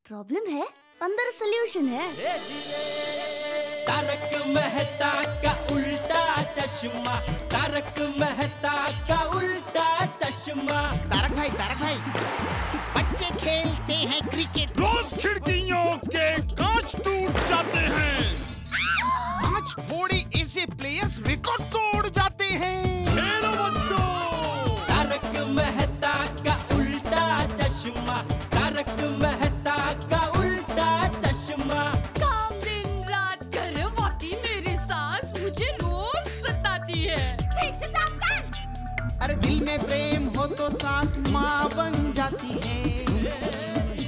Problem है, अंदर solution है। तारक मेहता का उल्टा चश्मा, तारक मेहता का उल्टा चश्मा। तारक भाई, बच्चे खेलते हैं क्रिकेट, रोज खिड़कियों के कांच टूट जाते हैं। आज थोड़े ऐसे प्लेयर्स रिकॉर्ड तोड़ जाते हैं। खेलो बच्चों। तारक मेहता का उल्टा चश्मा, तारक मेहता का उल्टा चश्मा। काम दिन रात करवाती मेरी सास मुझे रोज सताती है। ठीक से साफ कर। अरे दिल में प्रेम हो तो सास माँ बन जाती है।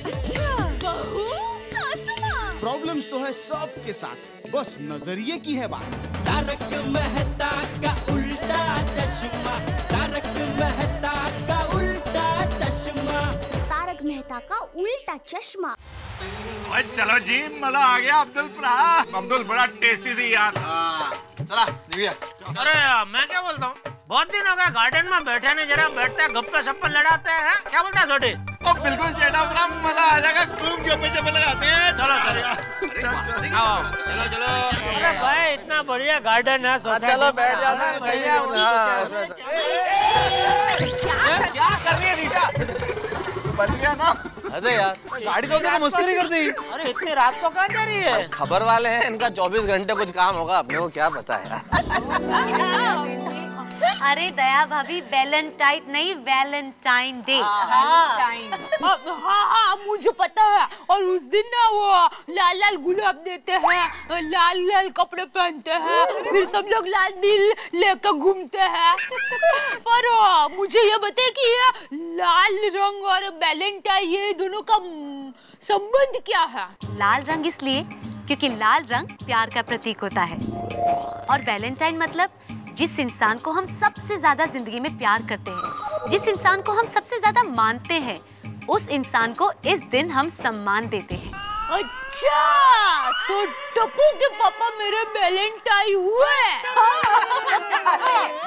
अच्छा, बहू सास माँ। प्रॉब्लम्स तो है सबके साथ, बस नजरिए की है बात। तारक मेहता का उल्टा चश्मा, तारक मेहता का उल्टा चश्मा। तारक मेहता का उल्टा चश्मा। ओए चलो जी, मजा आ गया। अब्दुल बड़ा टेस्टी सी यार। चला दिव्या। अरे मैं क्या बोलता हूँ, बहुत दिन हो गए गार्डन में बैठे नहीं, जरा बैठते हैं गप्पे सप्पे लड़ाते हैं। क्या बोलता है छोटे? ओ बिल्कुल चेटा, बड़ा मजा आ जाएगा। खूब गप्पे लगाते हैं। चलो चलो। अरे भाई इतना बढ़िया गार्डन है, चलो बैठ जाते चाहिए। क्या कर रही है रीटा? बच गया ना। अरे यार गाड़ी तो देना मस्करी कर दी। अरे इतनी रात को कहाँ जा रही है? खबर वाले हैं, इनका 24 घंटे कुछ काम होगा, अपने को क्या पता है। अरे दया भाभी, वैलेंटाइन नहीं वैलेंटाइन डे। हाँ मुझे पता है। और उस दिन ना वो लाल लाल गुलाब देते हैं, लाल लाल कपड़े पहनते हैं, फिर सब लोग लाल दिल लेकर घूमते हैं। पर मुझे ये बताइए कि ये लाल रंग और वैलेंटाइन ये दोनों का संबंध क्या है? लाल रंग इसलिए क्योंकि लाल रंग प्यार का प्रतीक होता है, और वैलेंटाइन मतलब जिस इंसान को हम सबसे ज्यादा जिंदगी में प्यार करते हैं, जिस इंसान को हम सबसे ज्यादा मानते हैं, उस इंसान को इस दिन हम सम्मान देते हैं। अच्छा, तो टप्पू के पापा मेरे वैलेंटाइन हुए।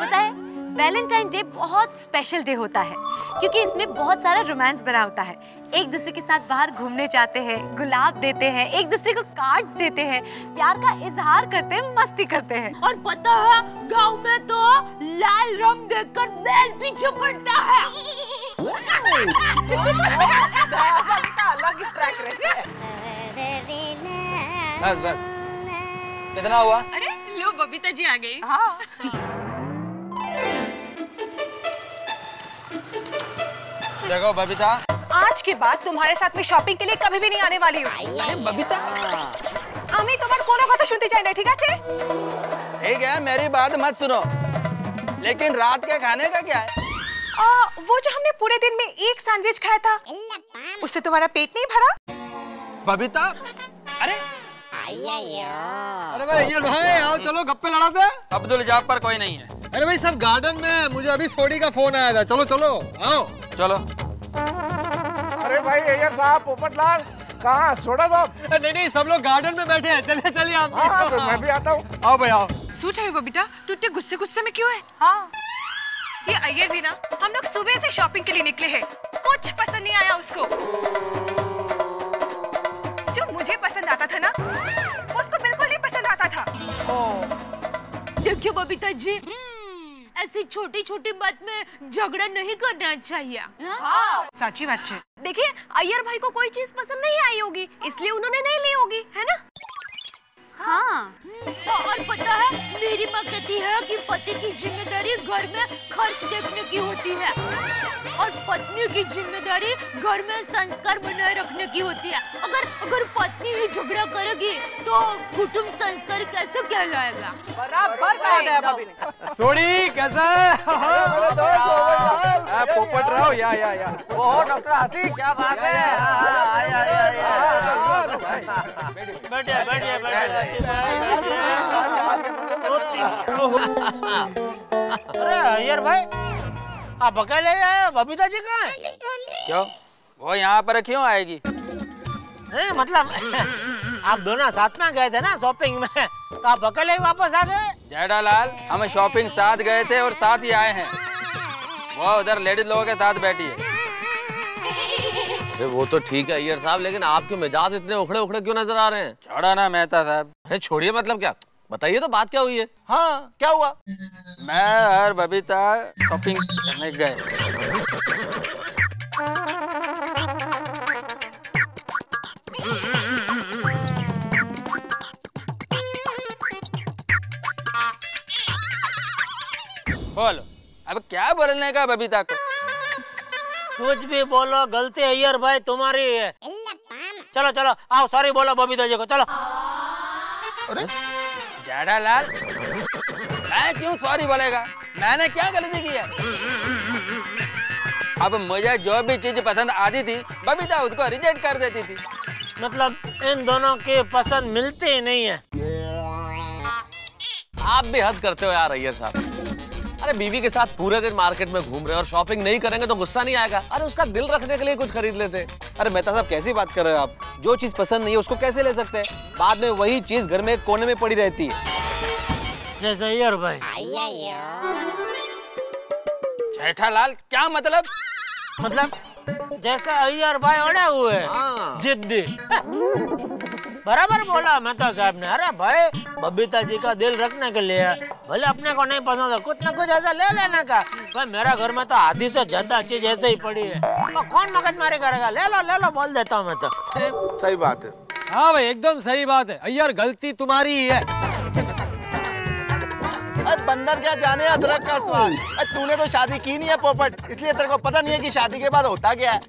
पता है, वैलेंटाइन डे बहुत स्पेशल डे होता है क्योंकि इसमें बहुत सारा रोमांस भरा होता है। एक दूसरे के साथ बाहर घूमने जाते हैं, गुलाब देते हैं, एक दूसरे को कार्ड्स देते हैं, प्यार का इजहार करते हैं, मस्ती करते हैं। और पता है गांव में तो लाल रंग देखकर बैल पीछे पड़ता है। बस कितना हुआ? अरे लो बबीता जी आ गई। हाँ। देखो बबीता, आज के बाद तुम्हारे साथ में शॉपिंग के लिए कभी भी नहीं आने वाली हूँ। अरे बबीता, আমি তোমার কোনো কথা শুনতে চাই না, ঠিক আছে? ठीक है, मेरी बात मत सुनो, लेकिन रात के खाने का क्या है? वो जो हमने पूरे दिन में एक सैंडविच खाया था, उससे तुम्हारा पेट नहीं भरा? बबीता, अरे भाई आओ चलो गप्पे लड़ाते। अब्दुल जाफर कोई नहीं है। अरे भाई सब गार्डन में, मुझे अभी सोडी का फोन आया था। चलो आओ। चलो। अरे भाई अय्यर साहब, पोपटलाल कहाँ? सोडा साहब? नहीं, सब लोग गार्डन में बैठे हैं। चलिए आप। हाँ, तो मैं भी आता हूँ। आओ भाई आओ। सूट है बबीता, टूटे गुस्से में क्यों है? हाँ, ये अय्यर भी ना, हम लोग सुबह से शॉपिंग के लिए निकले हैं, कुछ पसंद नहीं आया उसको। जो मुझे पसंद आता था ना, उसको बिल्कुल नहीं पसंद आता था। देखिए बबीता जी, ऐसी छोटी छोटी बात में झगड़ा नहीं करना चाहिए। हाँ, सच्ची बात है। देखिए अय्यर भाई को कोई चीज पसंद नहीं आई होगी, इसलिए उन्होंने नहीं ली होगी, है ना? हाँ। और पता है, मेरी माँ कहती है कि पति की जिम्मेदारी घर में खर्च देखने की होती है और पत्नी की जिम्मेदारी घर में संस्कार बनाए रखने की होती है। अगर पत्नी ही झगड़ा करेगी तो कुटुंब संस्कार कैसे कहलाएगा? बराबर कहा गया भाभी ने। सोडी कैसा है? पोपट रहो या। ओह डॉक्टर हाथी, क्या बात है? बैठिए। अरे अय्यर भाई, आप अकेले आए, बबीता जी कहाँ है? क्यों, वो यहाँ पर क्यों आएगी? नहीं मतलब आप दोनों साथ में गए थे ना शॉपिंग में, तो आप अकेले ही वापस आ गए? जेठालाल, हम शॉपिंग साथ गए थे और साथ ही आए हैं। वो उधर लेडीज लोगों के साथ बैठी है। अरे वो तो ठीक है अय्यर साहब, लेकिन आपके मिजाज इतने उखड़े उखड़े क्यों नजर आ रहे हैं? छोड़ा ना मेहता साहब। अरे छोड़िए, मतलब क्या? बताइए तो बात क्या हुई है? हाँ क्या हुआ? मैं और बबीता शॉपिंग करने गए। बोलो अब क्या बोलने का बबीता को? कुछ भी बोलो, गलती अय्यर भाई तुम्हारी है। चलो चलो आओ, सॉरी बोलो बबीता जी को, चलो। अरे जाड़ा लाल, मैं क्यों सॉरी बोलेगा? मैंने क्या गलती की है? अब मुझे जो भी चीज पसंद आती थी बबीता उसको रिजेक्ट कर देती थी। मतलब इन दोनों की पसंद मिलती ही नहीं है। आप भी हद करते हो यार अय्यर साहब। अरे बीवी के साथ पूरे दिन मार्केट में घूम रहे हैं और शॉपिंग नहीं करेंगे तो गुस्सा नहीं आएगा? अरे उसका दिल रखने के लिए कुछ खरीद लेते। अरे मेहता साहब कैसी बात कर रहे हो आप? जो चीज पसंद नहीं है उसको कैसे ले सकते हैं? बाद में वही चीज घर में एक कोने में पड़ी रहती है। जैसे अय्यर भाई। जेठालाल क्या मतलब? मतलब जैसे अय्यर भाई अड़े हुए जिद्दी। बराबर बोला मेहता साहब ने। अरे भाई बबीता जी का दिल रखने के लिए भले अपने को नहीं पसंद है, कुछ ना कुछ ऐसा ले लेने का। भाई मेरा घर में तो आधी से ज्यादा चीज ऐसे ही पड़ी है, तो कौन मगजमारी करेगा? ले लो बोल देता हूँ मैं तो। सही बात है। हाँ भाई एकदम सही बात है अय्यर, गलती तुम्हारी ही है। अरे बंदर क्या जाने अदरक का स्वाद। अरे तूने तो शादी की नहीं है पोपट, इसलिए तेरे को पता नहीं है कि शादी के बाद होता क्या है।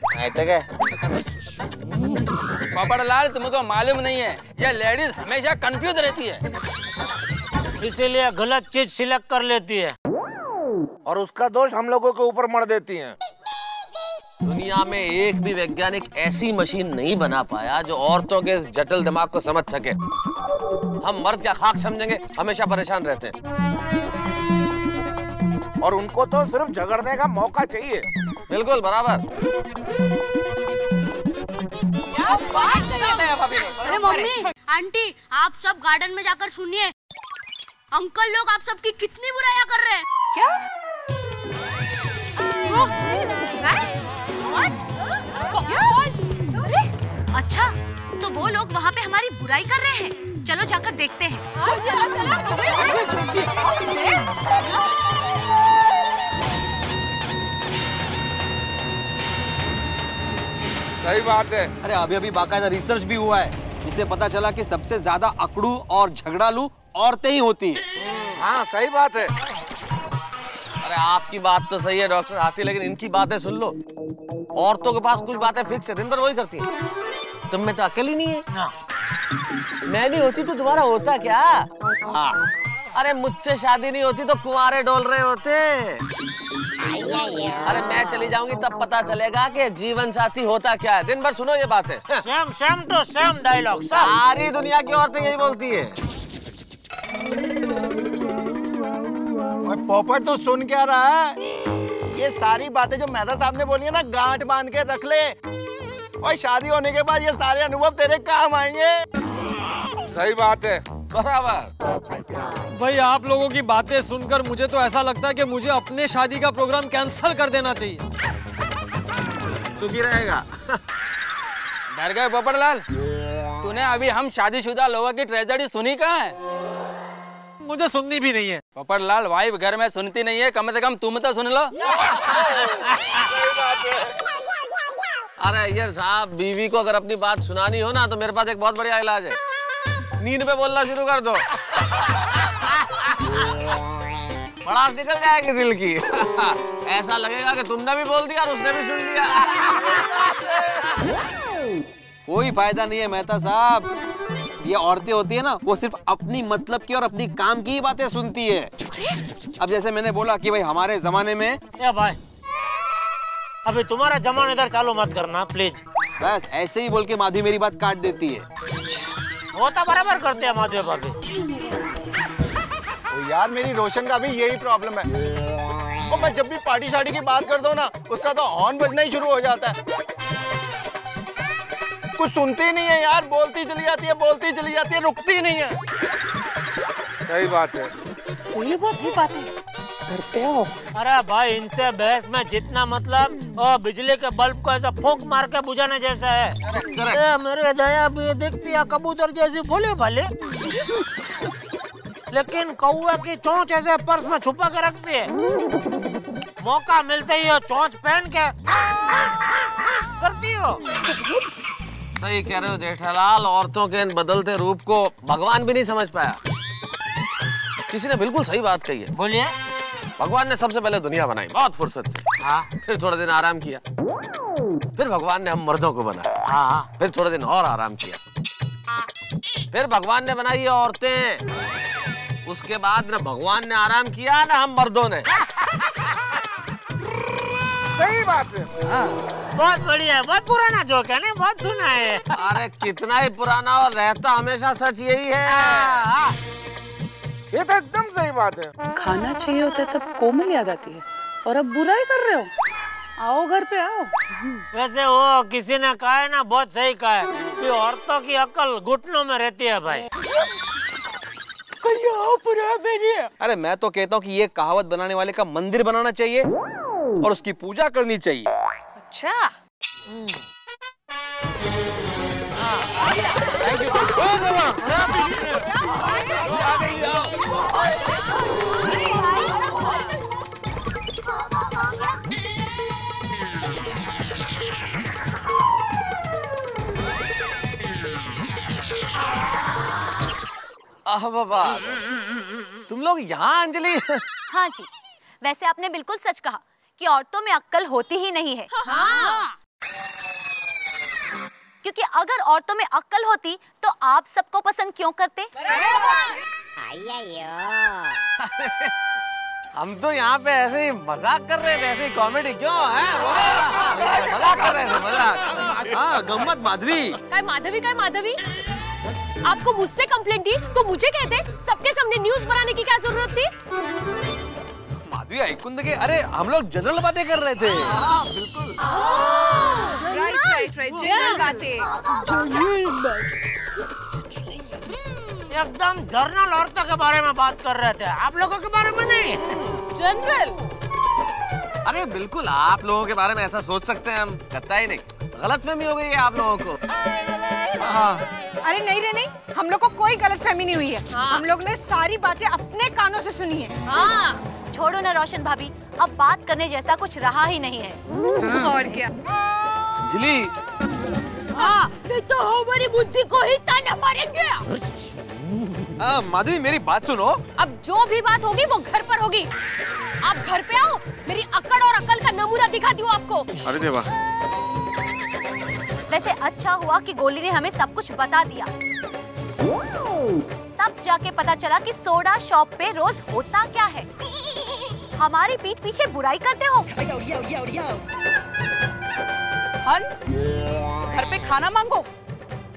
पोपटलाल तुमको मालूम नहीं है, ये लेडीज हमेशा कंफ्यूज रहती है, इसीलिए गलत चीज सिलेक्ट कर लेती है और उसका दोष हम लोगों के ऊपर मढ़ देती हैं। दुनिया में एक भी वैज्ञानिक ऐसी मशीन नहीं बना पाया जो औरतों के इस जटिल दिमाग को समझ सके। हम मर्द क्या खाक समझेंगे, हमेशा परेशान रहते हैं। और उनको तो सिर्फ झगड़ने का मौका चाहिए। बिल्कुल बराबर। अरे मम्मी आंटी आप सब गार्डन में जाकर सुनिए, अंकल लोग आप सबकी कितनी बुराइयां कर रहे हैं। क्या? अच्छा तो वो लोग वहाँ पे हमारी बुराई कर रहे हैं, चलो जाकर देखते हैं। सही बात है। अरे अभी अभी बाकायदा रिसर्च भी हुआ है जिससे पता चला कि सबसे ज्यादा अकड़ू और झगड़ालू औरतें ही होती हैं। हाँ सही बात है। अरे आपकी बात तो सही है डॉक्टर हाथी, लेकिन इनकी बातें सुन लो। औरतों के पास कुछ बातें फिक्स है, दिन भर वही करती हैं। तुम में तो अकल ही नहीं है ना। मैं नहीं होती तो तुम्हारा होता क्या? हाँ। अरे मुझसे शादी नहीं होती तो कुंवारे डोल रहे होते। अरे मैं चली जाऊंगी तब पता चलेगा कि जीवन साथी होता क्या है। दिन भर सुनो ये बातें। Same to same dialogue. सारी दुनिया की औरतें यही बोलती है। पोपट तो सुन क्या रहा है? ये सारी बातें जो मेहता साहब ने बोली है ना, गांठ बांध के रख ले, और शादी होने के बाद ये सारे अनुभव तेरे काम आएंगे। सही बात है। बराबर। भाई आप लोगों की बातें सुनकर मुझे तो ऐसा लगता है कि मुझे अपने शादी का प्रोग्राम कैंसिल कर देना चाहिए। सुखी रहेगा। डर गए पोपटलाल? तूने अभी हम शादीशुदा लोगों की ट्रेजेडी सुनी कहाँ है? मुझे सुननी भी नहीं है। पोपटलाल वाइफ घर में सुनती नहीं है, कम से कम तुम तो सुन लो। अरे अय्यर साहब, बीवी को अगर अपनी बात सुनानी हो ना तो मेरे पास एक बहुत बढ़िया इलाज है। नींद पे बोलना शुरू कर दो। बड़ा निकल जाएगी दिल की। ऐसा लगेगा कि तुमने भी बोल दिया और उसने भी सुन लिया। कोई फायदा नहीं है मेहता साहब, ये औरतें होती है ना, वो सिर्फ अपनी मतलब की और अपनी काम की ही बातें सुनती है। अब जैसे मैंने बोला कि भाई हमारे जमाने में। या भाई अभी तुम्हारा जमाना इधर चालू मत करना प्लीज। बस ऐसे ही बोल के माधवी मेरी बात काट देती है। वो तो बराबर करते हैं माधवी भाभी। तो यार मेरी रोशन का भी यही प्रॉब्लम है। और मैं जब भी पार्टी शार्टी की बात करता हूँ ना, उसका तो हॉर्न बजना ही शुरू हो जाता है। कुछ सुनती नहीं है यार, बोलती चली जाती है, रुकती नहीं है। सही बात है। ये बहुत ही बात है। घर पे आओ। अरे भाई इनसे बहस में जितना मतलब बिजली के बल्ब को ऐसा फूंक मार के बुझाने जैसा है। मेरे दया भी दिखती है कबूतर जैसी भोले भाले, लेकिन कौवा की चोंच ऐसे पर्स में छुपा के रखती है। मौका मिलते ही चोंच पहन के करती हो। सही कह रहे हो जेठालाल, औरतों के इन बदलते रूप को भगवान भी नहीं समझ पाया। किसी ने बिल्कुल सही बात कही है। बोलिए। भगवान ने सबसे पहले दुनिया बनाई बहुत फुर्सत से। हाँ। फिर थोड़ा दिन आराम किया, फिर भगवान ने हम मर्दों को बनाया। हाँ। फिर थोड़ा दिन और आराम किया, फिर भगवान ने बनाई है औरतें। उसके बाद न भगवान ने आराम किया न हम मर्दों ने। सही बात है। हाँ। बहुत बढ़िया, बहुत पुराना जोक है ना, बहुत सुना है। अरे कितना ही पुराना और रहता हमेशा सच यही है। ये तो एकदम सही बात है। खाना चाहिए होता है तब कोमल याद आती है, और अब बुराई कर रहे हो। आओ घर पे आओ। वैसे वो किसी ने कहा है ना, बहुत सही कहा है कि औरतों की अक्ल घुटनों में रहती है भाई। अरे मैं तो कहता हूँ कि ये कहावत बनाने वाले का मंदिर बनाना चाहिए और उसकी पूजा करनी चाहिए। अच्छा। बाबा, तुम लोग यहाँ अंजलि? हाँ जी, वैसे आपने बिल्कुल सच कहा कि औरतों में अक्ल होती ही नहीं है। हाँ। क्योंकि अगर औरतों में अक्ल होती तो आप सबको पसंद क्यों करते? हम तो यहाँ पे ऐसे ही मजाक कर रहे थे, ऐसे ही कॉमेडी क्यों है? मजाक कर रहे थे, मजाक। हाँ, गम्मत माधवी। काय माधवी? आपको मुझसे कंप्लेंट थी तो मुझे कहते, सबके सामने न्यूज़ बनाने की क्या जरूरत थी? माधवी ऐकून दे, अरे हम लोग जनरल बातें कर रहे थे। बिल्कुल। राइट, जनरल बातें। एकदम जर्नल औरतों के बारे में बात कर रहे थे, आप लोगों के बारे में नहीं। जनरल। अरे बिल्कुल, आप लोगों के बारे में ऐसा सोच सकते हैं हम, कहता ही नहीं। गलतफहमी हो गई है आप लोगों को। अरे नहीं रे नहीं, हम लोग को कोई गलतफहमी नहीं हुई है। हम लोग ने सारी बातें अपने कानों से सुनी है। हाँ। छोड़ो ना रोशन भाभी, अब बात करने जैसा कुछ रहा ही नहीं है। और क्या? अंजलि। हाँ, नहीं तो हमारी बुद्धि को ही ताना मारेंगे। माधवी मेरी बात सुनो। अब जो भी बात होगी वो घर पर होगी। आप घर पे आओ, मेरी अक्ल और अक्ल का नमूना दिखाती हूँ आपको। अरे देवा। वैसे अच्छा हुआ कि गोली ने हमें सब कुछ बता दिया। तब जाके पता चला कि सोडा शॉप पे रोज होता क्या है। हमारी पीठ पीछे बुराई करते हो। हंस, घर पे खाना मांगो,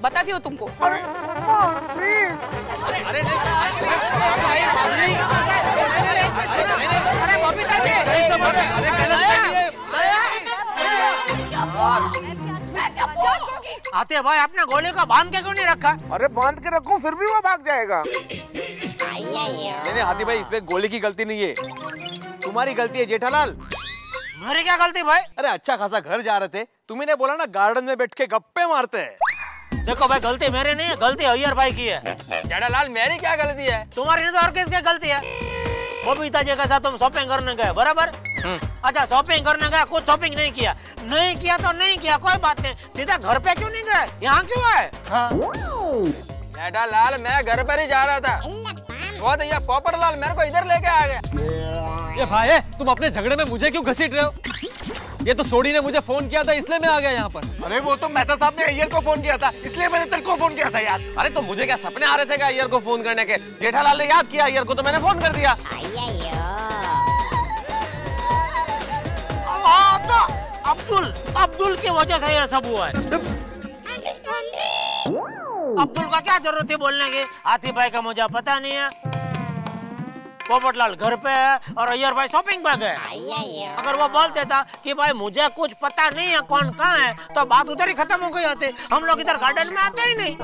बताती हूँ तुमको। अरे आते भाई, आपने गोली को बांध के क्यों नहीं रखा? अरे बांध के रखो, फिर भी वो भाग जाएगा। नहीं हाथी भाई, इसमें गोली की गलती नहीं है, तुम्हारी गलती है जेठालाल। मेरी क्या गलती भाई? अरे अच्छा खासा घर जा रहे थे, तुम्ही ने बोला ना गार्डन में बैठ के गप्पे मारते हैं। देखो भाई, गलती मेरी नहीं है, गलती अय्यर भाई की है। जेठालाल, मेरी क्या गलती है? तुम्हारी नहीं तो और किसकी गलती है? बबीता जी के साथ तुम शॉपिंग करने गए, बराबर? अच्छा, शॉपिंग करने गए, कुछ शॉपिंग नहीं किया तो नहीं किया, कोई बात नहीं। सीधा घर पे क्यों नहीं गए? यहाँ क्यों आए? जेठालाल, मैं घर पर ही जा रहा था, वो तो ये पोपटलाल मेरे को इधर लेके आ गया। ये भाई, तुम अपने झगड़े में मुझे क्यों घसीट रहे हो? ये तो सोडी ने मुझे फोन किया था, इसलिए मैं आ गया यहाँ पर। अरे वो तो मेहता साहब ने अय्यर को फोन किया था, इसलिए मैंने तेरे को फोन किया था यार। अरे तो मुझे क्या सपने आ रहे थे क्या अय्यर को फोन करने के? जेठालाल ने याद किया अय्यर को तो मैंने फोन कर दिया। अब्दुल की वजह से ये सब हुआ है। अब्दुल का क्या जरूरत है बोलने की? हाथी भाई का मुझे पता नहीं है, पोपटलाल घर पे है और अय्यर भाई शॉपिंग पे गए। अगर वो बोल देता कि भाई मुझे कुछ पता नहीं है कौन कहाँ है, तो बात उधर ही खत्म हो गई होती। हम लोग इधर गार्डन में आते ही नहीं।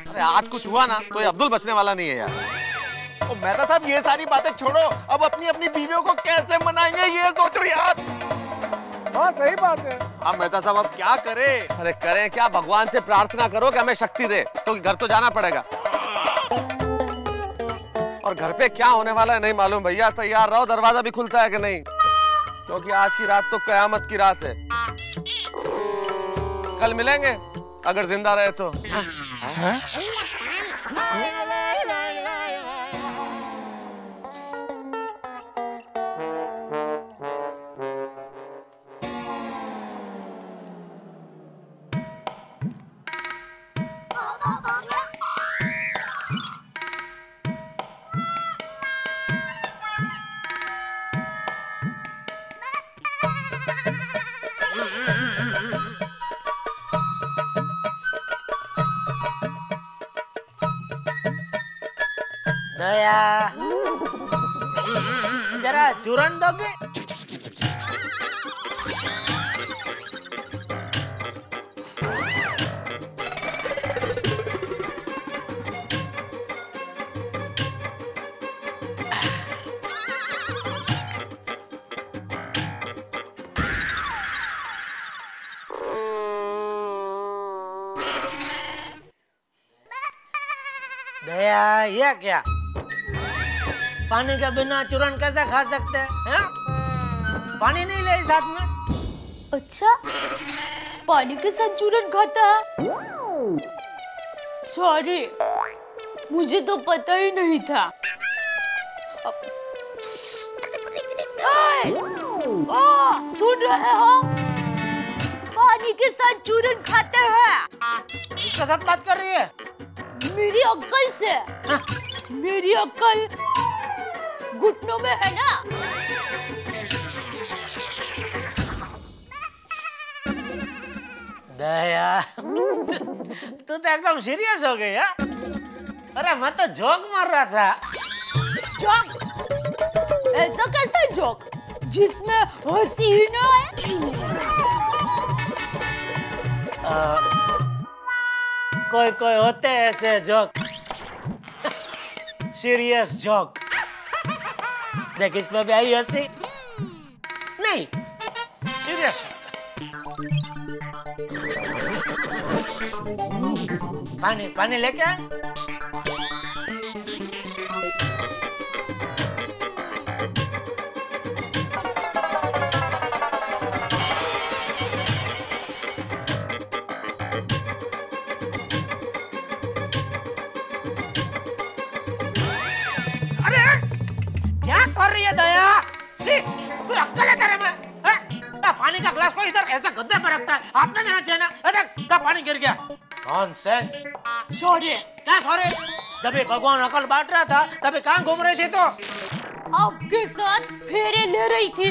अरे आज कुछ हुआ ना तो ये अब्दुल बचने वाला नहीं है यार। और मेहता साहब ये सारी बातें छोड़ो, अब अपनी अपनी बीवियों को कैसे मनाएंगे ये सोचो यार। हाँ सही बात है। हाँ मेहता साहब अब क्या करें? अरे करें क्या, भगवान से प्रार्थना करो कि हमें शक्ति दे, क्योंकि घर तो जाना पड़ेगा। और घर पे क्या होने वाला है नहीं मालूम भैया, तैयार रहो, दरवाजा भी खुलता है कि नहीं, क्योंकि आज की रात तो कयामत की रात है। कल मिलेंगे अगर जिंदा रहे तो। दया, जरा चूरन दोगे? दया, ये क्या? पानी के बिना चूरन कैसे खा सकते हैं? पानी नहीं ले साथ में? अच्छा, पानी के साथ चूरन खाता है? सॉरी, मुझे तो पता ही नहीं था। सुन रहे हो? पानी के साथ चूरन खाते हैं। किसके साथ बात कर रही है? मेरी अक्ल से। मेरी अक्ल घुटनों में है ना। दया, तू तो एकदम सीरियस हो गई है। अरे मैं तो जोक मार रहा था। जोक? ऐसा कैसा जोक जिसमें हंसी ही ना है? कोई कोई होते हैं ऐसे जोक, सीरियस जोक। देख इसमें भी आई हंसी नहीं, सीरियस। पानी पानी लेके आ। कर रही है दया? कोई अक्ल है तेरे में? पानी का ग्लास को इधर ऐसा गद्दे पर रखता है, हाथ में देना चाहिए ना। देख सब पानी गिर गया। नॉनसेंस। सॉरी। क्या सॉरी? जब ये भगवान अकल बांट रहा था तभी कहाँ घूम रही थी तो? आपके साथ फेरे ले रही थी।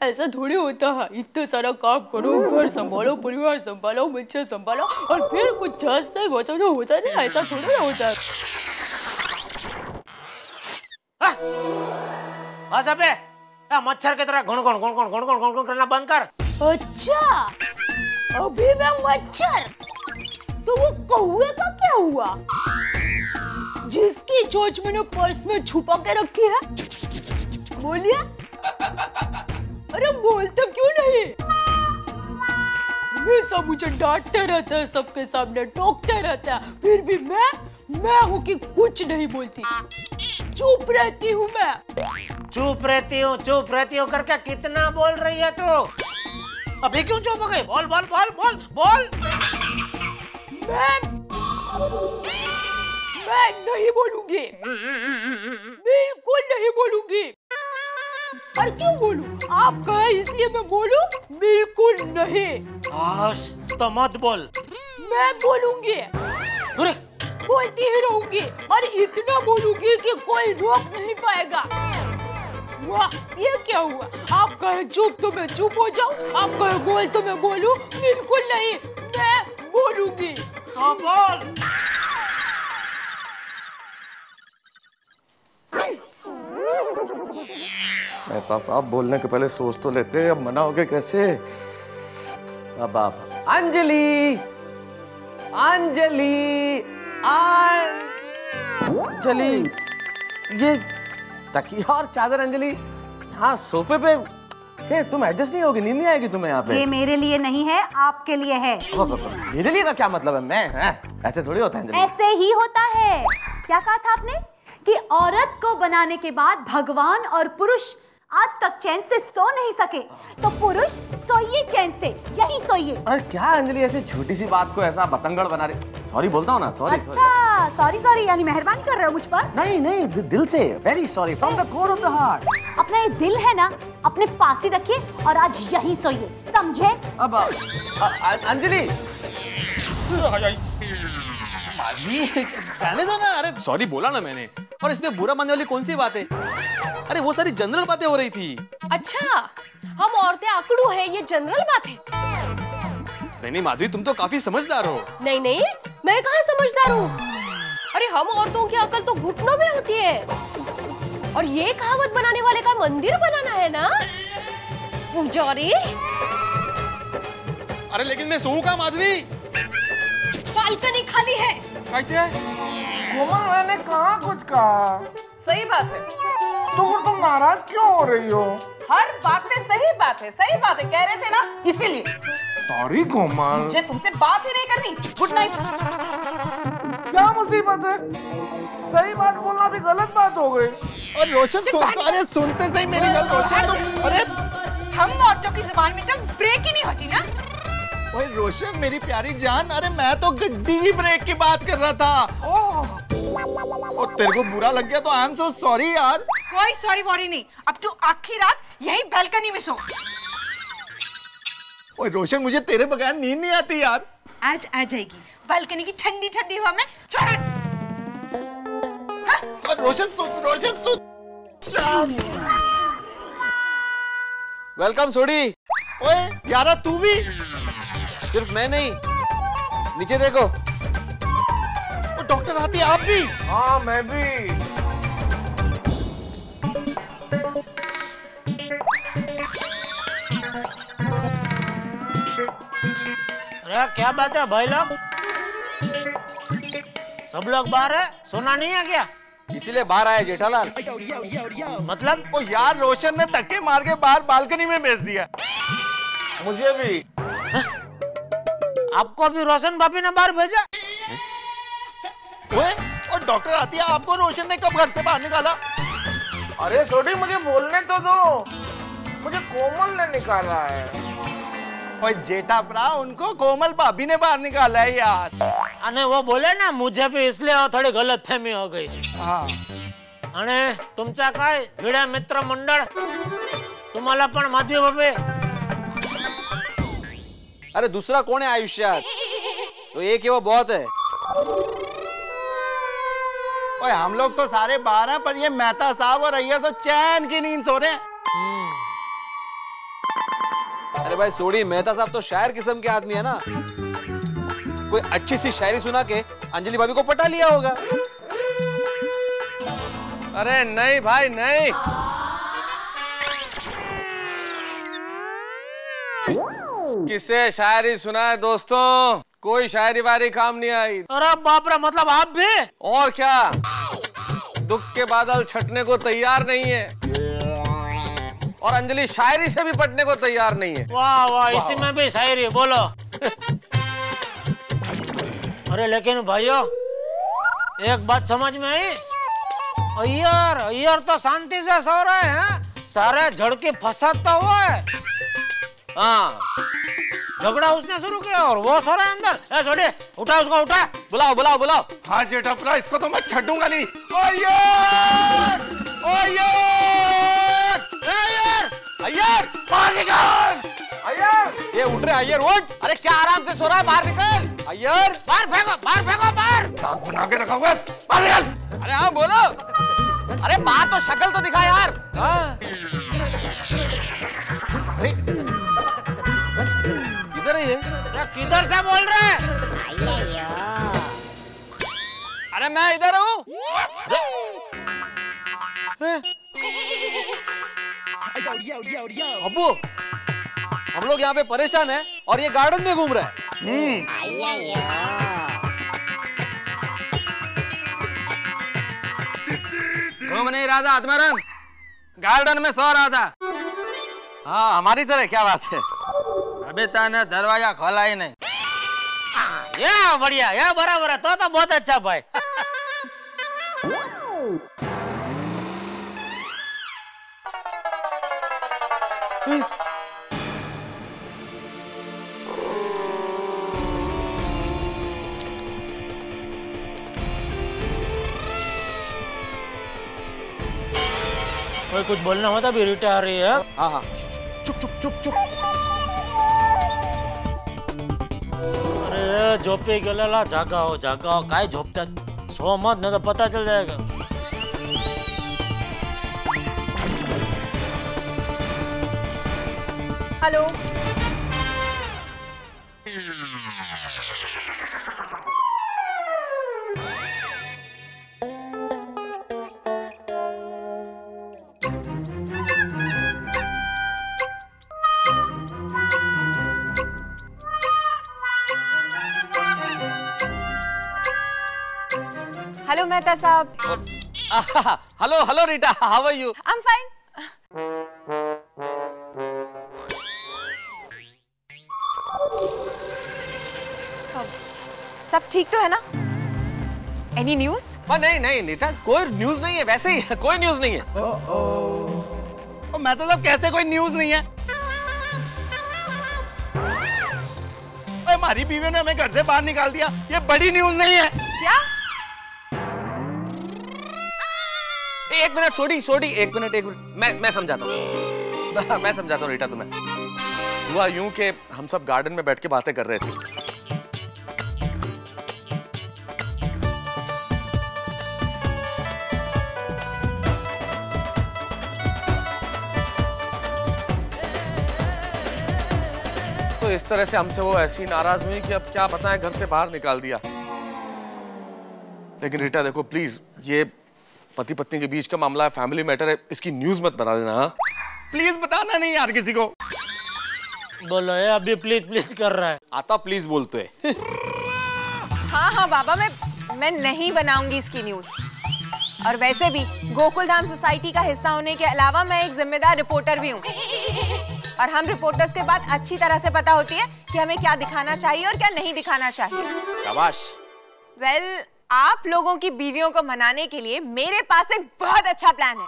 ऐसा थोड़ी होता है, इतना सारा काम करो, घर संभालो, परिवार संभालो, बच्चे संभालो और फिर कुछ जस नहीं होता तो होता नहीं, ऐसा थोड़ी होता है। बस अबे, मच्छर की तरह घुन घुन घुन घुन घुन घुन घुन घुन करना बंद कर। अच्छा, अभी मैं मच्छर, तो वो कौवे का क्या हुआ जिसकी चोंच मैंने पर्स में छुपा के रखी है? बोलिए। अरे बोलते क्यों नहीं? हमेशा मुझे डांटते रहते हैं, सबके सामने टोकते रहते हैं, फिर भी मैं हूँ कि कुछ नहीं बोलती, चुप रहती हूँ मैं। चुप रहती हूँ करके कितना बोल रही है तू? अभी क्यों चुप हो गई? बोल बोल बोल बोल बोल। मैं नहीं बोलूंगी, बिल्कुल नहीं बोलूंगी। पर क्यों बोलूं? आप कहे इसलिए मैं बोलूं? बिल्कुल नहीं। तो मत बोल। मैं बोलूंगी। अरे बोलती ही रहूंगी और इतना बोलूंगी कि कोई रोक नहीं पाएगा। वाह, ये क्या हुआ? आप कहे चुप तो मैं चुप हो जाऊं, आप कहे बोल तो मैं बोलूं? बिल्कुल नहीं, मैं बोलूंगी। तो बोल। मेहता साहब बोलने के पहले सोच तो लेते, अब मनाओगे कैसे? अब आप अंजलि, अंजलि, चली ये तकिया और चादर अंजलि हाँ सोफे पे तुम एडजस्ट नहीं होगी, नींद नहीं आएगी तुम्हें यहाँ पे। ये मेरे लिए नहीं है, आपके लिए है। मेरे लिए का क्या मतलब है? मैं ऐसे थोड़ी होता है अंजलि। ऐसे ही होता है। क्या कहा था आपने कि औरत को बनाने के बाद भगवान और पुरुष आज तक चैन से सो नहीं सके, तो पुरुष सोइए चैन से, यही सोइए। अरे क्या अंजलि ऐसी छोटी सी बात को ऐसा बतंगड़ बना रही। सॉरी बोलता हूँ ना, सॉरी। अच्छा सॉरी यानी मेहरबानी कर रहे हो मुझ पर? नहीं दिल से very sorry from the core of the heart. अपना ये दिल है ना अपने पास ही रखिए और आज यहीं सोइए, समझे? अब अंजलि जाने दो ना। अरे सॉरी बोला ना मैंने, और इसमें बुरा मानने वाली कौन सी बात है? अरे वो सारी जनरल बातें हो रही थी। अच्छा हम औरतें आकड़ू है, ये जनरल बात है? नहीं माधवी तुम तो काफी समझदार हो। नहीं मैं कहाँ समझदार हूँ। अरे हम औरतों की अकल तो घुटनों में होती है। और ये कहावत बनाने वाले का मंदिर बनाना है ना पुजारी। अरे लेकिन मैं सोऊं कहाँ माधवी? बालकनी खाली है। कोमल मैंने कहा कुछ कहा? सही बात है। तुम नाराज क्यों हो रही हो? हर बात में सही बात है कह रहे थे ना, इसीलिए। सॉरी कोमल, मुझे तुमसे बात ही नहीं करनी। Good night. क्या मुसीबत है? सही बात बोलना भी गलत बात हो गई। और रोशन अरे सुनते सही मेरी बात रोशन। अरे हम औरतों की जुबान में तो ब्रेक ही नहीं होती ना। ओए रोशन मेरी प्यारी जान, अरे मैं तो गड्डी ब्रेक की बात कर रहा था। ओह और तेरे को बुरा लग गया तो आई एम सो सॉरी यार। कोई सॉरी वॉरी नहीं, अब तू आखिरी रात यही बालकनी में सो। ओए रोशन मुझे तेरे बगैर नींद नहीं आती यार। आज आ जाएगी बालकनी की ठंडी ठंडी हवा में। रोशन सुन। वेलकम सोडी। ओए यारा तू भी? सिर्फ मैं नहीं, नीचे देखो। डॉक्टर हाथी आप भी? हाँ मैं भी। अरे क्या बात है भाई लोग? सब लोग बाहर है, सोना नहीं है क्या? इसीलिए बाहर आया जेठालाल। मतलब? ओ यार रोशन ने धक्के मार के बाहर बालकनी में भेज दिया। मुझे भी। आपको भी रोशन भाभी ने बाहर भेजा? ओए और डॉक्टर आती है, आपको रोशन ने कब घर से बाहर निकाला? अरे सोडी मुझे बोलने तो दो, मुझे कोमल ने निकाला है। ओए जेठा भरा, उनको कोमल भाभी ने बाहर निकाला है यार। अने वो बोले ना मुझे भी, इसलिए थोड़ी गलत फहमी हो गई। हाँ अने तुमचा काय भिड़ा मित्र मंडळ तुम्हाला पण माधवी भाभी? अरे दूसरा कौन है आयुष्यात? तो एक ही वो बहुत है। ओए हम लोग तो सारे बाहर हैं, पर ये मेहता साहब और अय्यर तो चैन की नींद सो रहे हैं। अरे भाई सोडी, मेहता साहब तो शायर किस्म के आदमी है ना, कोई अच्छी सी शायरी सुना के अंजलि भाभी को पटा लिया होगा। अरे नहीं भाई नहीं। किसे शायरी सुनाए दोस्तों, कोई शायरी वारी काम नहीं आई। अरे बाप रे, मतलब आप भी? और क्या, दुख के बादल छटने को तैयार नहीं है और अंजलि शायरी से भी पटने को तैयार नहीं है। वाह वाह, इसी में भी शायरी बोलो। अरे लेकिन भाइयों एक बात समझ में आई, अय्यर तो शांति से सो रहे हैं, सारे झड़के फसाद तो हुआ है। हाँ झगड़ा उसने शुरू किया और वो सो रहा है अंदर। ए छोटे, उठा उसको, उठा। बुलाओ। हाँ जेठा भरा, इसको तो मैं छूंगा नहीं। अय्यर बाहर निकल। अय्यर ये उठ रहे, अय्यर उठ। अरे क्या आराम से सो रहा है, बाहर निकल। अय्यर बाहर फेंको बाहर। बना के रखा हुआ है, बाहर निकल। अरे हाँ बोलो। अरे बाहर तो शक्ल तो दिखा यार। हाँ किधर है ये? किधर से बोल रहे हैं? अरे मैं इधर हूँ। अब्बू हम लोग यहाँ पे परेशान हैं और ये गार्डन में घूम रहा है। घूम नहीं रहा था आत्माराम, गार्डन में सो रहा था। हाँ हमारी तरह, क्या बात है। अभी तने दरवाजा खोला ही नहीं। या बढ़िया, या बराबर है, तो बहुत अच्छा भाई। कोई कुछ बोलना होता भी रीटा आ रही है। हाँ हाँ चुप चुप चुप चुप। अरे झोपे गेलेला जागाओ जागाओ, काय झोपतात, सो मत नहीं तो पता चल जाएगा। हेलो हेलो मेहता साहब। Hello hello Rita, how are you? I am fine. सब ठीक तो है ना? Any news? नहीं नहीं रीटा, कोई न्यूज नहीं है, वैसे ही कोई न्यूज नहीं है। मैं तो सब कैसे कोई न्यूज नहीं है? हमारी बीवी ने हमें घर से बाहर निकाल दिया, ये बड़ी न्यूज नहीं है क्या? एक मिनट छोड़ी, एक मिनट मैं समझाता हूँ। मैं समझाता हूँ रीटा तुम्हें। हुआ यूं कि हम सब गार्डन में बैठ के बातें कर रहे थे। तो इस तरह से हमसे वो ऐसी नाराज हुई कि अब क्या बताएं, घर से बाहर निकाल दिया। लेकिन रीटा देखो प्लीज, ये पति पत्नी के बीच का मामला है, फैमिली मैटर है, इसकी न्यूज मत बता देना। हाँ प्लीज बताना नहीं यार किसी को। बोलो ये अभी प्लीज प्लीज कर रहा है। आता प्लीज बोलते है। हाँ हाँ बाबा, मैं नहीं बनाऊंगी इसकी न्यूज। और वैसे भी गोकुल धाम सोसाइटी का हिस्सा होने के अलावा मैं एक जिम्मेदार रिपोर्टर भी हूँ। और हम रिपोर्टर्स के बाद अच्छी तरह से पता होती है कि हमें क्या दिखाना चाहिए और क्या नहीं दिखाना चाहिए। शाबाश। वेल, आप लोगों की बीवियों को मनाने के लिए मेरे पास एक बहुत अच्छा प्लान है।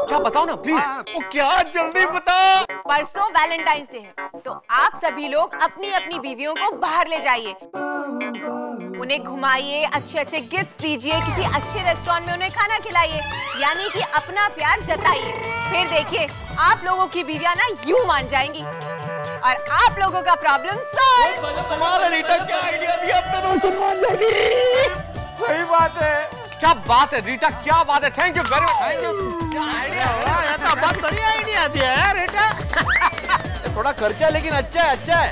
क्या बताओ ना प्लीज। वो क्या, जल्दी बता। परसों वैलेंटाइंस डे है, तो आप सभी लोग अपनी अपनी बीवियों को बाहर ले जाइए, उन्हें घुमाइए, अच्छे अच्छे गिफ्ट्स दीजिए, किसी अच्छे रेस्टोरेंट में उन्हें खाना खिलाइए, यानी कि अपना प्यार जताइए। फिर देखिए आप लोगों की बीवियां ना यूं मान जाएंगी और आप लोगों का प्रॉब्लम सॉल्व। कमाल है रीटा, क्या आइडिया दिया आपने, तो मान जाएगी। सही बात है। क्या बात है रीटा, क्या बात है, thank you very much. Thank you. क्या आइडिया है, ये तो बहुत बढ़िया आइडिया दिया है रीटा। थोड़ा खर्चा लेकिन अच्छा है, अच्छा है।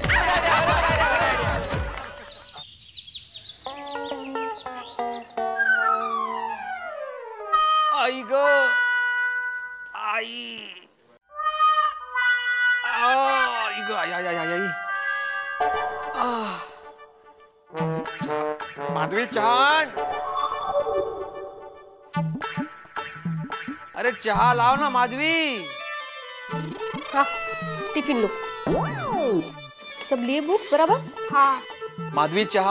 आई गो आई गो आई माधवी चांद, अरे चाह लाओ ना माधवी। हाँ, टिफिन लो। सब लिए बुक्स बराबर? हाँ। माधवी चाह।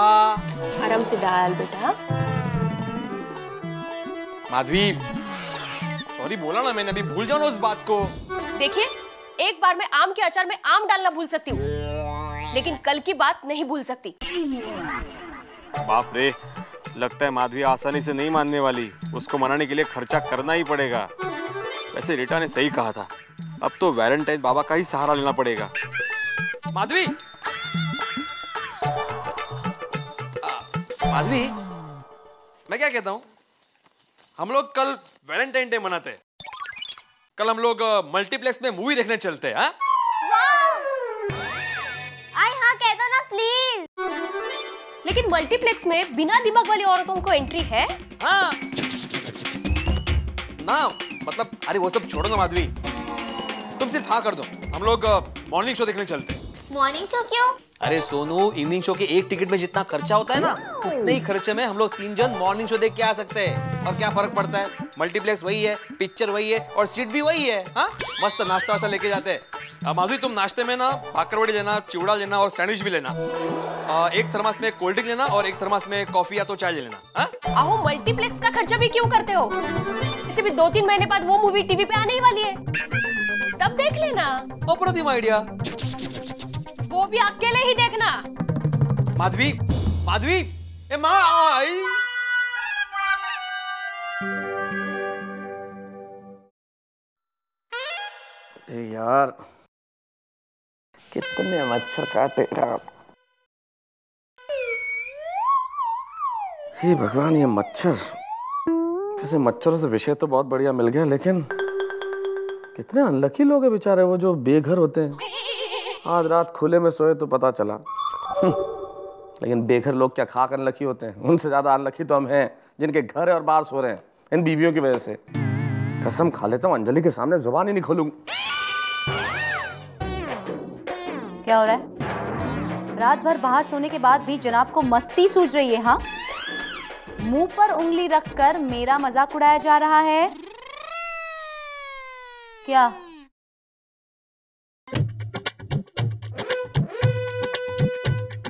आराम से डाल बेटा। माधवी सॉरी बोला ना मैंने, अभी भूल जाओ ना उस बात को। देखिए, एक बार मैं आम के अचार में आम डालना भूल सकती हूँ, लेकिन कल की बात नहीं भूल सकती। बाप रे, लगता है माधवी आसानी से नहीं मानने वाली, उसको मनाने के लिए खर्चा करना ही पड़ेगा। वैसे रीटा ने सही कहा था, अब तो वैलेंटाइन बाबा का ही सहारा लेना पड़ेगा। माधवी माधवी, मैं क्या कहता हूँ, हम लोग कल वैलेंटाइन डे मनाते हैं। कल हम लोग मल्टीप्लेक्स में मूवी देखने चलते हैं। हाँ कह दो ना प्लीज। लेकिन मल्टीप्लेक्स में बिना दिमाग वाली औरतों को एंट्री है? हाँ ना, मतलब अरे वो सब छोड़ो ना माधवी, तुम सिर्फ हाँ कर दो, हम लोग मॉर्निंग शो देखने चलते हैं। मॉर्निंग शो क्यों? अरे सोनू, इवनिंग शो के एक टिकट में जितना खर्चा होता है ना, उतने ही खर्चे में हम लोग 3 जन मॉर्निंग शो देख के आ सकते हैं। और क्या फर्क पड़ता है, मल्टीप्लेक्स वही है, पिक्चर वही है और सीट भी वही है। हाँ, मस्त नाश्ता वाश्ता लेके जाते हैं। माधुरी तुम नाश्ते में ना भाकरवड़ी लेना, चिवड़ा लेना और सैंडविच भी लेना। एक थर्मास में कोल्ड ड्रिंक लेना और एक थर्मास में कॉफी या तो चाय ले लेना। हाँ? आहो, मल्टीप्लेक्स का खर्चा भी क्यों करते हो? इसे भी 2-3 महीने बाद वो मूवी टीवी पे आने ही वाली है, तब देख लेना। अप्रतिम आइडिया। वो भी अकेले ही देखना। माधवी, माधवी, ए माँ आई। यार कितने मच्छर काटे यार। हे भगवान, ये मच्छर। वैसे मच्छरों से विषय तो बहुत बढ़िया मिल गया, लेकिन कितने अनलकी लोग हैं बेचारे वो जो बेघर होते हैं। आज रात खुले में सोए तो पता चला। लेकिन बेघर लोग क्या खाक अनलकी होते हैं? उनसे ज्यादा अनलकी तो हम हैं जिनके घर है और बाहर सो रहे हैं इन बीवियों की वजह से। कसम खा लेता हूँ अंजलि के सामने जुबान ही नहीं खोलूंगा। क्या हो रहा है? रात भर बाहर सोने के बाद भी जनाब को मस्ती सूझ रही है? हाँ, मुंह पर उंगली रखकर मेरा मजाक उड़ाया जा रहा है क्या?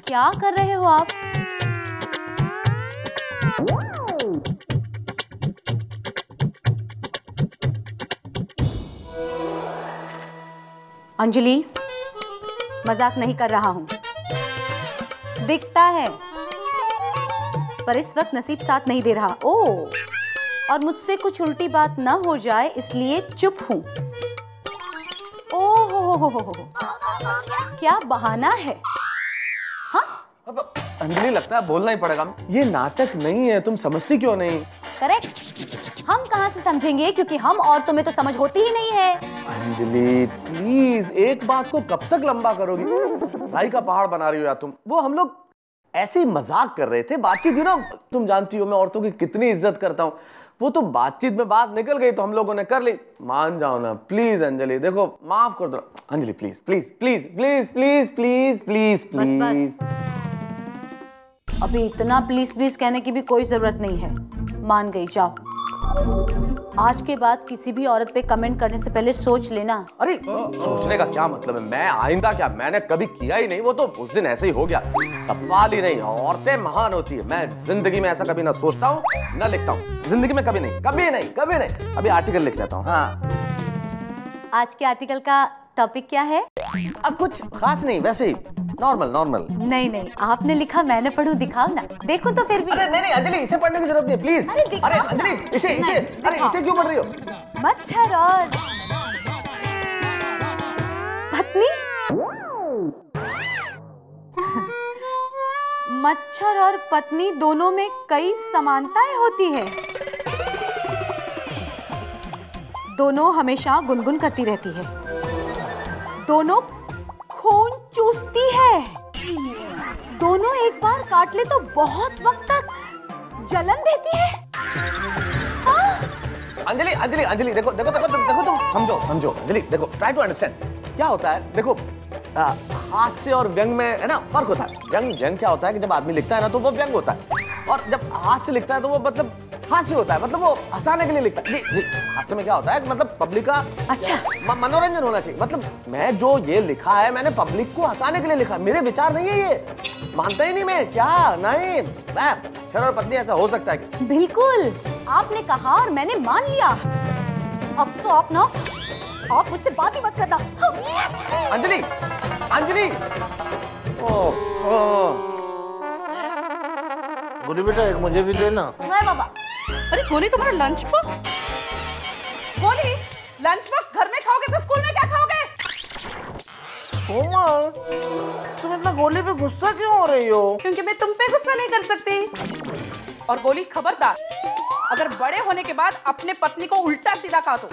क्या कर रहे हो आप? अंजलि, मजाक नहीं कर रहा हूं। दिखता है पर इस वक्त नसीब साथ नहीं दे रहा। ओह, और मुझसे कुछ उल्टी बात ना हो जाए इसलिए चुप हूं। ओह हो, क्या बहाना है? हाँ? अब अंजलि, लगता है बोलना ही पड़ेगा। ये नाटक नहीं है, तुम समझती क्यों नहीं? करेक्ट। हम कहां से समझेंगे, क्योंकि हम औरतों में तो समझ होती ही नहीं है। अंजलि प्लीज, एक बात को कब तक लंबा करोगी? राई का पहाड़ बना रही हो यार तुम। वो हम लोग ऐसे ही मजाक कर रहे थे, बातचीत थी ना। तुम जानती हो मैं औरतों की कितनी इज्जत करता हूँ। वो तो बातचीत में बात निकल गई तो हम लोगों ने कर ली। मान जाओ ना प्लीज अंजलि, देखो माफ कर दो Anjali, please please please please please please please please. अभी इतना प्लीज प्लीज कहने की भी कोई जरूरत नहीं है। मान गई, जाओ। आज के बाद किसी भी औरत पे कमेंट करने से पहले सोच लेना। अरे सोचने का क्या मतलब है? मैं आइंदा क्या, मैंने कभी किया ही नहीं। वो तो उस दिन ऐसे ही हो गया, सवाल ही नहीं। औरतें महान होती है। मैं जिंदगी में ऐसा कभी ना सोचता हूँ ना लिखता हूँ। जिंदगी में कभी नहीं, कभी नहीं, कभी नहीं। अभी आर्टिकल लिख लेता हूँ। हाँ, आज के आर्टिकल का टॉपिक क्या है? अब कुछ खास नहीं, वैसे ही नॉर्मल नॉर्मल। नहीं नहीं, आपने लिखा, मैंने पढ़ूं, दिखाओ ना। देखो तो फिर भी। अरे नहीं नहीं अंजलि, इसे पढ़ने की जरूरत नहीं है प्लीज। अरे अंजलि, इसे इसे अरे इसे क्यों पढ़ रही हो? मच्छर और पत्नी। मच्छर और पत्नी दोनों में कई समानताएं होती है। दोनों हमेशा गुनगुन करती रहती है। दोनों खून चूसती है। दोनों एक बार काट ले तो बहुत वक्त तक जलन देती है। अंजलि अंजलि अंजलि, देखो देखो देखो देखो, तुम समझो समझो अंजलि, देखो ट्राई टू अंडरस्टैंड। क्या होता है देखो, हास्य और व्यंग में है ना फर्क होता है। व्यंग व्यंग क्या होता है कि जब आदमी लिखता है ना तो वो व्यंग होता है, और जब हास्य लिखता है तो वो मतलब हास्य होता है, मतलब वो हंसाने के लिए लिखता है। हास्य में क्या होता है मतलब पब्लिक का अच्छा मनोरंजन होना चाहिए। मतलब मैं जो ये लिखा है मैंने पब्लिक को हंसाने के लिए लिखा, मेरे विचार नहीं है ये। मानता ही नहीं मैं, क्या नहीं। मच्छर और पत्नी ऐसा हो सकता है? बिल्कुल, आपने कहा और मैंने मान लिया। अब तो आप ना, आप मुझसे बात ही मत करना। अंजलि अंजलि, गोली बेटा एक मुझे भी देना। नहीं बाबा। अरे गोली, तुम्हारा लंच बॉक्स? गोली, लंच बॉक्स घर में खाओगे तो स्कूल में क्या खाओगे? कोमल, तुम इतना गोली पे गुस्सा क्यों हो रही हो? क्योंकि मैं तुम पे गुस्सा नहीं कर सकती। और गोली खबरदार, अगर बड़े होने के बाद अपने पत्नी को उल्टा सीधा कहा तो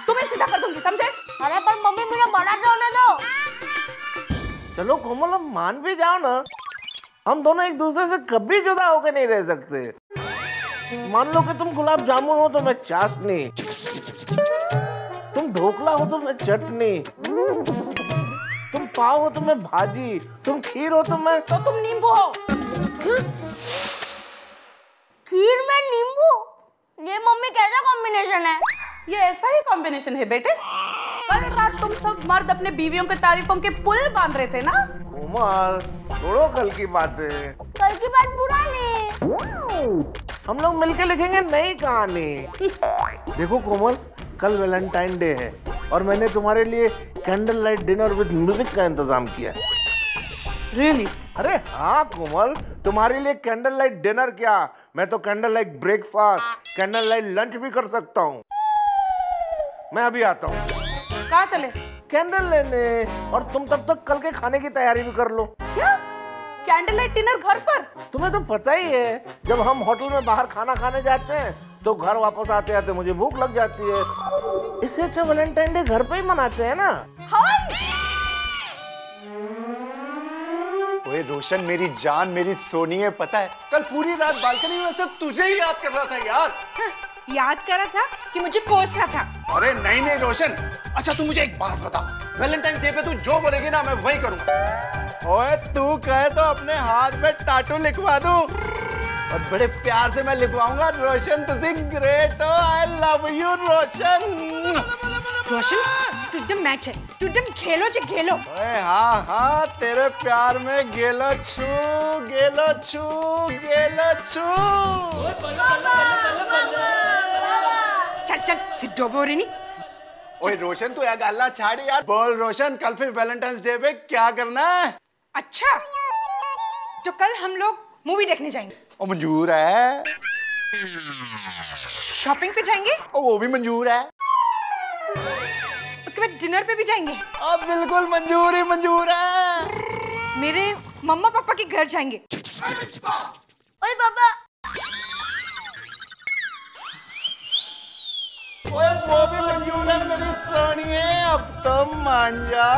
तुम्हें सीधा कर दूंगी, समझे? अरे पर मम्मी मुझे बड़ा होने दो। चलो कोमल, अब मान भी जाओ ना, हम दोनों एक दूसरे से कभी जुदा होकर नहीं रह सकते। मान लो कि तुम गुलाब जामुन हो तो मैं चाशनी, तुम ढोकला हो तो मैं चटनी, तुम पाव हो तो मैं भाजी, तुम खीर हो तो मैं तो तुम नींबू हो। खीर में नींबू? ये मम्मी कैसा कॉम्बिनेशन है? ये ऐसा ही कॉम्बिनेशन है बेटे। कल रात तुम सब मर्द अपने बीवियों के तारीफों के पुल बांध रहे थे ना? कोमल छोड़ो कल की बातें। कल की बात पुरानी। हम लोग मिलके लिखेंगे नई कहानी। देखो कोमल, कल वैलेंटाइन डे है और मैंने तुम्हारे लिए candle light dinner with music का इंतजाम किया है। Really? अरे हाँ कोमल, तुम्हारे लिए कैंडल लाइट डिनर क्या, मैं तो candle light breakfast, candle light lunch भी कर सकता हूँ। मैं अभी आता हूँ। कहाँ चले? कैंडल लेने, और तुम तब तक कल के खाने की तैयारी भी कर लो। क्या? कैंडल लाइट डिनर घर पर? तुम्हें तो पता ही है, जब हम होटल में बाहर खाना खाने जाते हैं तो घर वापस आते आते मुझे भूख लग जाती है। इससे अच्छा वैलेंटाइन डे घर पे ही मनाते हैं ना। ओए रोशन, मेरी जान, मेरी सोनी है, पता है कल पूरी रात बालकनी में सिर्फ तुझे ही याद कर रहा था यार। याद कर रहा था कि मुझे कोस रहा था? अरे नहीं नहीं रोशन, अच्छा तू मुझे एक बात बता, वैलेंटाइन डे पे तू जो बोलेगी ना मैं वही करूंगा। ओए तू कहे तो अपने हाथ में टैटू लिखवा दूं और बड़े प्यार से मैं लिखवाऊंगा, रोशन तुझे ग्रेट हो, आई लव यू रोशन। रोशन तू एकदम मैच है, तू एकदम खेलो जे खेलो। ओए हाँ हाँ, तेरे प्यार में गेलो छू गेलो छू गेलो छू। चल चल सिद्धो बोरिनी। ओए रोशन तू यार गल्ला छाड़ यार, बोल रोशन कल फिर वैलेंटाइंस डे पे क्या करना है? अच्छा तो कल हम लोग मूवी देखने जाएंगे। ओ मंजूर है। शॉपिंग पे जाएंगे। ओ वो भी मंजूर है। उसके बाद डिनर पे भी जाएंगे। अब बिल्कुल मंजूर ही मंजूर है। मेरे मम्मा पापा के घर जाएंगे। ओए पापा। ओए वो भी मंजूर है मेरी सोनिए, अब तो मान जा।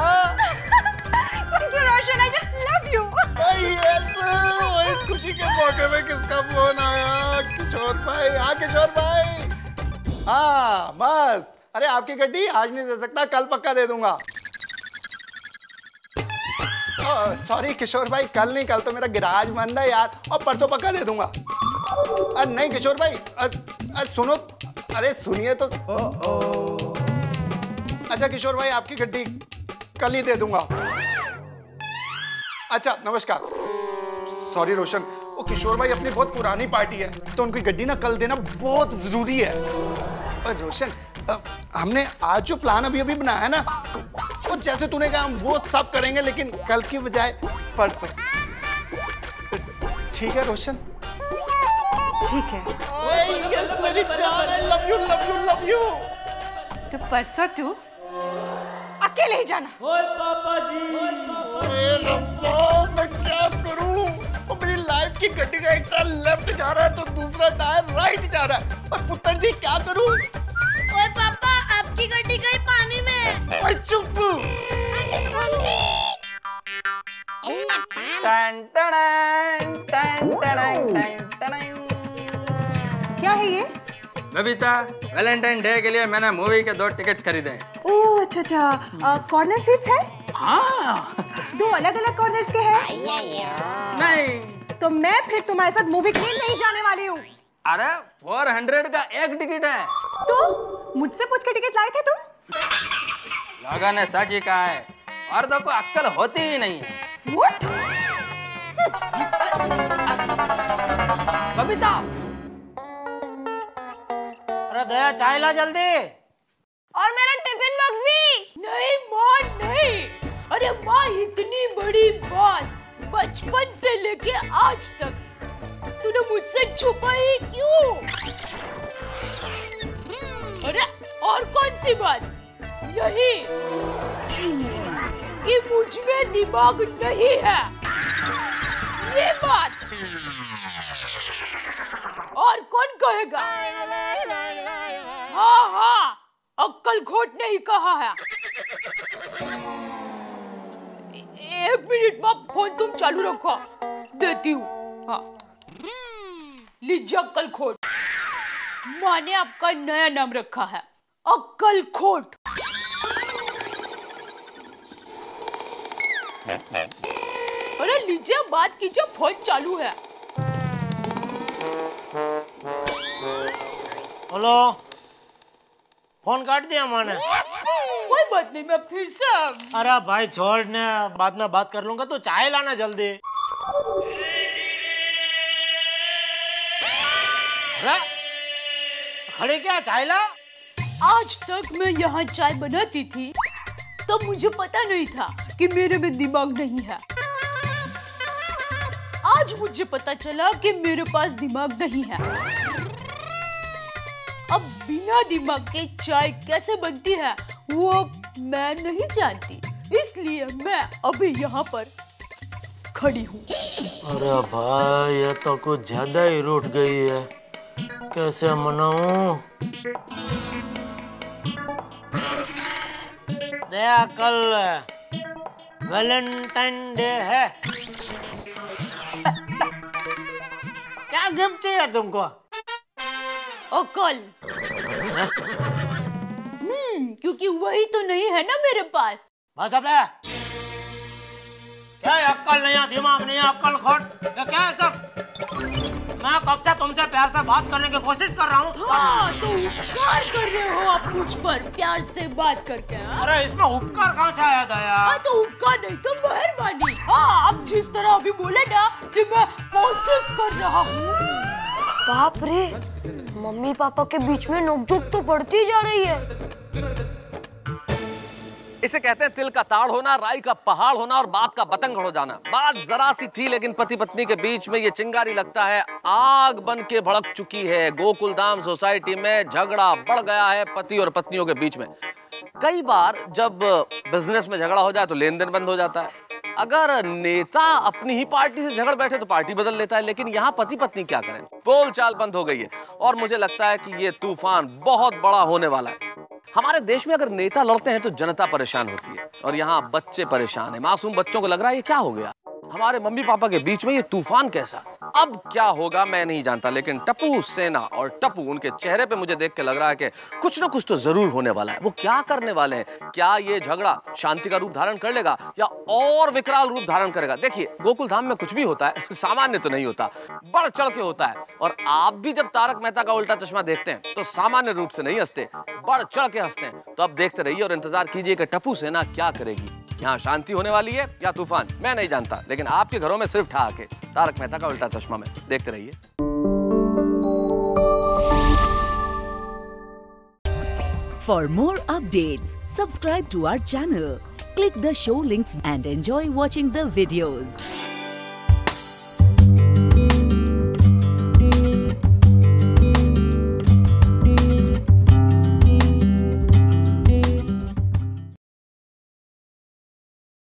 Thank you Roshan, I just love you। ओए खुशी के मौके में किसका फोन आया? किशोर भाई। हाँ किशोर भाई। हाँ बस, अरे आपकी गड्डी आज नहीं दे सकता, कल पक्का दे दूंगा। सॉरी किशोर भाई, कल नहीं, कल तो मेरा गिराज बंद है यार, और परसों पक्का दे दूंगा। नहीं किशोर भाई, सुनो, अरे सुनिए तो। अच्छा किशोर भाई, आपकी गड्डी कल ही दे दूंगा। अच्छा नमस्कार। सॉरी रोशन, वो किशोर भाई अपनी बहुत पुरानी पार्टी है तो उनकी गड्डी ना कल देना बहुत जरूरी है। और रोशन, हमने आज जो प्लान अभी अभी बनाया है ना, और जैसे तूने कहा हम वो सब करेंगे, लेकिन कल की बजाय परसों। ठीक है रोशन? ठीक है। यस मेरी जान, I love you love you love you. तो परसों तू अकेले ही जाना। ओए पापा जी। ओए रब्बा, मैं क्या करूं? और मेरी लाइफ की गड्डी का एक टायर लेफ्ट जा रहा है तो दूसरा टायर राइट जा रहा है, और पुत्र जी क्या करूं? ओए पापा, आपकी गड्डी गई पानी में। ओए चुप। क्या है ये? बबीता, वैलेंटाइन डे के लिए मैंने मूवी के 2 टिकट खरीदे हैं। ओह अच्छा अच्छा, कॉर्नर सीट्स है? हाँ। 2 अलग अलग कॉर्नर्स के हैं? नहीं। तो मैं फिर तुम्हारे साथ मूवी के लिए नहीं जाने वाली हूँ। अरे 400 का एक टिकट है। तो मुझसे पूछ के टिकट लाए थे तुम? लोगों ने सच ही कहा है, औरतों को अक्ल होती ही नहीं है। What? बबीता, अरे दया चाय ला जल्दी। और मेरा टिफिन बॉक्स भी। नहीं माँ नहीं, अरे माँ इतनी बड़ी बात बचपन से लेके आज तक तूने मुझसे छुपाई क्यों? अरे और कौन सी बात? यही कि मुझ में दिमाग नहीं है, ये बात। और कौन कहेगा? हाँ हाँ, अक्कल खोट नहीं कहा है। 1 मिनट माँ, फोन तुम चालू रखो, देती हूँ। हाँ लीजिए अक्कल खोट, माँ ने आपका नया नाम रखा है, अक्कल खोट। अरे लीजिए बात कीजिए, फोन चालू है। हेलो, फोन काट दिया मैंने। कोई बात नहीं, मैं फिर से। अरे भाई छोड़ ने, बाद में बात कर लूंगा। तो चाय लाना जल्दी। अरे खड़े क्या, चाय ला। आज तक मैं यहाँ चाय बनाती थी तो मुझे पता नहीं था कि मेरे में दिमाग नहीं है। आज मुझे पता चला कि मेरे पास दिमाग नहीं है। अब बिना दिमाग के चाय कैसे बनती है वो मैं नहीं जानती, इसलिए मैं अभी यहाँ पर खड़ी हूँ। अरे भाई ये तो कुछ ज्यादा ही रूठ गई है, कैसे मनाऊं? दया, कल वैलेंटाइन डे है। क्या गिफ्ट चाहिए तुमको? और कल क्योंकि वही तो नहीं है ना मेरे पास। बस अब है क्या? अक्ल नहीं है, दिमाग नहीं है, अक्ल खोट, ये क्या है सब? मैं कब से तुमसे प्यार से बात करने की कोशिश कर रहा हूँ। हाँ, तो उपकार कर रहे हो आप मुझ पर प्यार से बात करके। अरे इसमें उपकार कहाँ से आया दया? हाँ, तो उपकार नहीं तो मेहरबानी। हाँ, अब जिस तरह अभी बोले ना कि मैं कोशिश कर रहा हूँ। बाप रे, मम्मी पापा के बीच में नोकझोंक तो बढ़ती जा रही है। इसे कहते हैं तिल का ताड़ होना, राई का पहाड़ होना और बात का बतंगड़ हो जाना। बात जरा सी थी लेकिन पति पत्नी के बीच में ये चिंगारी लगता है आग बन के भड़क चुकी है। गोकुलधाम सोसाइटी में झगड़ा बढ़ गया है पति और पत्नियों के बीच में। कई बार जब बिजनेस में झगड़ा हो जाए तो लेन देन बंद हो जाता है। अगर नेता अपनी ही पार्टी से झगड़ बैठे तो पार्टी बदल लेता है। लेकिन यहाँ पति पत्नी क्या करें, बोलचाल बंद हो गई है और मुझे लगता है कि ये तूफान बहुत बड़ा होने वाला है। हमारे देश में अगर नेता लड़ते हैं तो जनता परेशान होती है और यहाँ बच्चे परेशान हैं। मासूम बच्चों को लग रहा है ये क्या हो गया, हमारे मम्मी पापा के बीच में ये तूफान कैसा। अब क्या होगा मैं नहीं जानता, लेकिन टप्पू सेना और टप्पू उनके चेहरे पे मुझे देख के लग रहा है कि कुछ ना कुछ तो जरूर होने वाला है। वो क्या करने वाले हैं? क्या ये झगड़ा शांति का रूप धारण कर लेगा या और विकराल रूप धारण करेगा? देखिए, गोकुलधाम में कुछ भी होता है सामान्य तो नहीं होता, बढ़ चढ़ के होता है। और आप भी जब तारक मेहता का उल्टा चश्मा देखते हैं तो सामान्य रूप से नहीं हंसते, बढ़ चढ़ के हंसते हैं। तो अब देखते रहिए और इंतजार कीजिए कि टप्पू सेना क्या करेगी। यहाँ शांति होने वाली है या तूफान, मैं नहीं जानता, लेकिन आपके घरों में सिर्फ ठहाके। तारक मेहता का उल्टा चश्मा में देखते रहिए। For more updates, subscribe to our channel, click the show links and enjoy watching the videos.